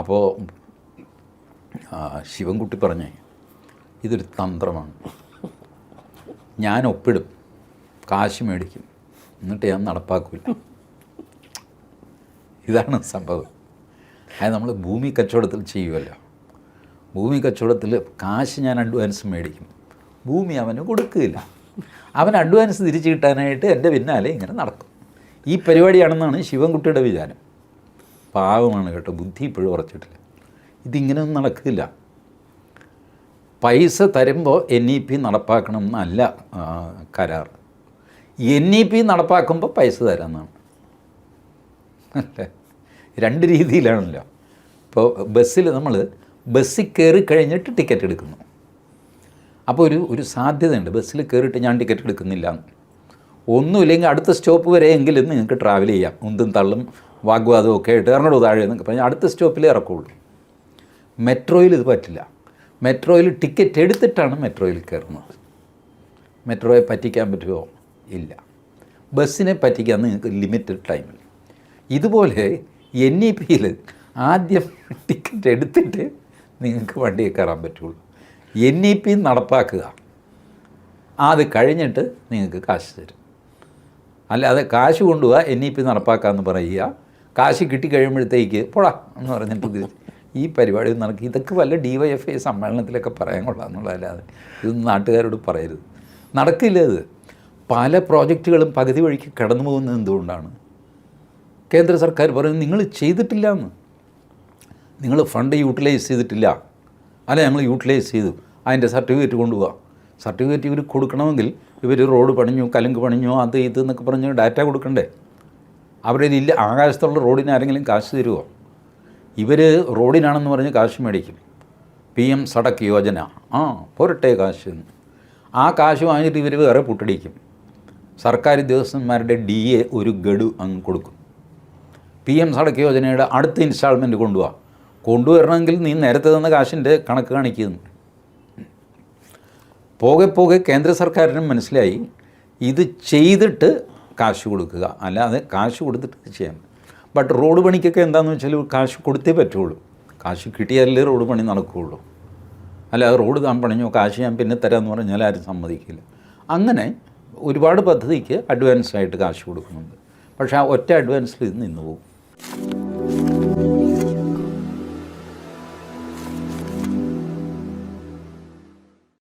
അപ്പോൾ ശിവൻകുട്ടി പറഞ്ഞേ, ഇതൊരു തന്ത്രമാണ്, ഞാൻ ഒപ്പിടും, കാശ് മേടിക്കും, എന്നിട്ട് ഞാൻ നടപ്പാക്കില്ല. ഇതാണ് സംഭവം. അത് നമ്മൾ ഭൂമി കച്ചവടത്തിൽ ചെയ്യുമല്ലോ. ഭൂമി കച്ചവടത്തിൽ കാശ് ഞാൻ അഡ്വാൻസ് മേടിക്കും, ഭൂമി അവന് കൊടുക്കുകയില്ല. അവൻ അഡ്വാൻസ് തിരിച്ചു കിട്ടാനായിട്ട് എൻ്റെ പിന്നാലെ ഇങ്ങനെ നടക്കും. ഈ പരിപാടിയാണെന്നാണ് ശിവൻകുട്ടിയുടെ വിചാരം. പാവമാണ് കേട്ടോ, ബുദ്ധി ഇപ്പോഴും ഉറച്ചിട്ടില്ല. ഇതിങ്ങനെയൊന്നും നടക്കില്ല. പൈസ തരുമ്പോൾ NEP നടപ്പാക്കണം എന്നല്ല കരാർ. NEP നടപ്പാക്കുമ്പോൾ പൈസ തരാമെന്നാണ്. അല്ലേ? രണ്ട് രീതിയിലാണല്ലോ. ഇപ്പോൾ ബസ്സിൽ നമ്മൾ ബസ്സിൽ കയറി കഴിഞ്ഞിട്ട് ടിക്കറ്റ് എടുക്കുന്നു. അപ്പോൾ ഒരു സാധ്യതയുണ്ട്, ബസ്സിൽ കയറിയിട്ട് ഞാൻ ടിക്കറ്റ് എടുക്കുന്നില്ല, ഒന്നുമില്ലെങ്കിൽ അടുത്ത സ്റ്റോപ്പ് വരെയെങ്കിലും നിങ്ങൾക്ക് ട്രാവൽ ചെയ്യാം, ഉന്തും തള്ളും വാഗ്വാദവും ഒക്കെ ആയിട്ട് ഇറങ്ങടോ താഴെ എന്നൊക്കെ പറഞ്ഞാൽ അടുത്ത സ്റ്റോപ്പിലേ ഇറക്കുള്ളൂ. മെട്രോയിൽ ഇത് പറ്റില്ല. മെട്രോയിൽ ടിക്കറ്റ് എടുത്തിട്ടാണ് മെട്രോയിൽ കയറുന്നത്. മെട്രോയെ പറ്റിക്കാൻ പറ്റുമോ? ഇല്ല. ബസ്സിനെ പറ്റിക്കാൻ നിങ്ങൾക്ക് ലിമിറ്റഡ് ടൈമിൽ. ഇതുപോലെ NEPയിൽ ആദ്യം ടിക്കറ്റ് എടുത്തിട്ട് നിങ്ങൾക്ക് വണ്ടിയിൽ കയറാൻ പറ്റുള്ളൂ. NEP നടപ്പാക്കുക, അത് കഴിഞ്ഞിട്ട് നിങ്ങൾക്ക് കാശ് തരും. അല്ലാതെ കാശ് കൊണ്ടുപോവുക, NEP നടപ്പാക്കാമെന്ന് പറയുക, കാശ് കിട്ടിക്കഴിയുമ്പോഴത്തേക്ക് പോടാ എന്ന് പറഞ്ഞിട്ട് ഈ പരിപാടി നടക്കും. ഇതൊക്കെ വല്ല DYFI സമ്മേളനത്തിലൊക്കെ പറയാൻ കൊള്ളാമെന്നുള്ളതല്ലാതെ ഇതൊന്നും നാട്ടുകാരോട് പറയരുത്. നടക്കില്ല. ഇത് പല പ്രോജക്റ്റുകളും പകുതി വഴിക്ക് കടന്നു പോകുന്നത് എന്തുകൊണ്ടാണ്? കേന്ദ്ര സർക്കാർ പറയുന്നത് നിങ്ങൾ ചെയ്തിട്ടില്ല എന്ന്, നിങ്ങൾ ഫണ്ട് യൂട്ടിലൈസ് ചെയ്തിട്ടില്ല. അല്ല, ഞങ്ങൾ യൂട്ടിലൈസ് ചെയ്തു, അതിൻ്റെ സർട്ടിഫിക്കറ്റ് കൊണ്ടുപോകാം. സർട്ടിഫിക്കറ്റ് ഇവർ കൊടുക്കണമെങ്കിൽ ഇവർ റോഡ് പണിഞ്ഞു, കലുങ്ക് പണിഞ്ഞു, അത് ഇത് എന്നൊക്കെ പറഞ്ഞ് ഡാറ്റ കൊടുക്കണ്ടേ? അവരുടെ ഇല്ല. ആകാശത്തുള്ള റോഡിന് ആരെങ്കിലും കാശ് തരുമോ? ഇവർ റോഡിനാണെന്ന് പറഞ്ഞ് കാശ് മേടിക്കും. PM സഡക് യോജന, പോരട്ടെ കാശ് എന്ന്. ആ കാശ് വാങ്ങിയിട്ട് ഇവർ വേറെ പുട്ടടിക്കും. സർക്കാർ ഉദ്യോഗസ്ഥന്മാരുടെ DA ഒരു ഗഡു അങ്ങ് കൊടുക്കും. PM സഡക് യോജനയുടെ അടുത്ത ഇൻസ്റ്റാൾമെൻറ്റ് കൊണ്ടുവരണമെങ്കിൽ നീ നേരത്തെ തന്ന കാശിൻ്റെ കണക്ക് കാണിക്കുന്നു. പോകെ പോകെ കേന്ദ്ര സർക്കാരിനും മനസ്സിലായി ഇത് ചെയ്തിട്ട് കാശ് കൊടുക്കുക, അല്ലാതെ കാശ് കൊടുത്തിട്ട് ചെയ്യാം. ബട്ട് റോഡ് പണിക്കൊക്കെ എന്താണെന്ന് വെച്ചാൽ കാശ് കൊടുത്തേ പറ്റുള്ളൂ. കാശ് കിട്ടിയാലേ റോഡ് പണി നടക്കുകയുള്ളൂ. അല്ലാതെ റോഡ് താൻ പണിഞ്ഞോ കാശ് ഞാൻ പിന്നെ തരാമെന്ന് പറഞ്ഞാൽ ആരും സമ്മതിക്കില്ല. അങ്ങനെ ഒരുപാട് പദ്ധതിക്ക് അഡ്വാൻസായിട്ട് കാശ് കൊടുക്കുന്നുണ്ട്. പക്ഷേ ആ ഒറ്റ അഡ്വാൻസിൽ ഇത് നിന്ന് പോകും.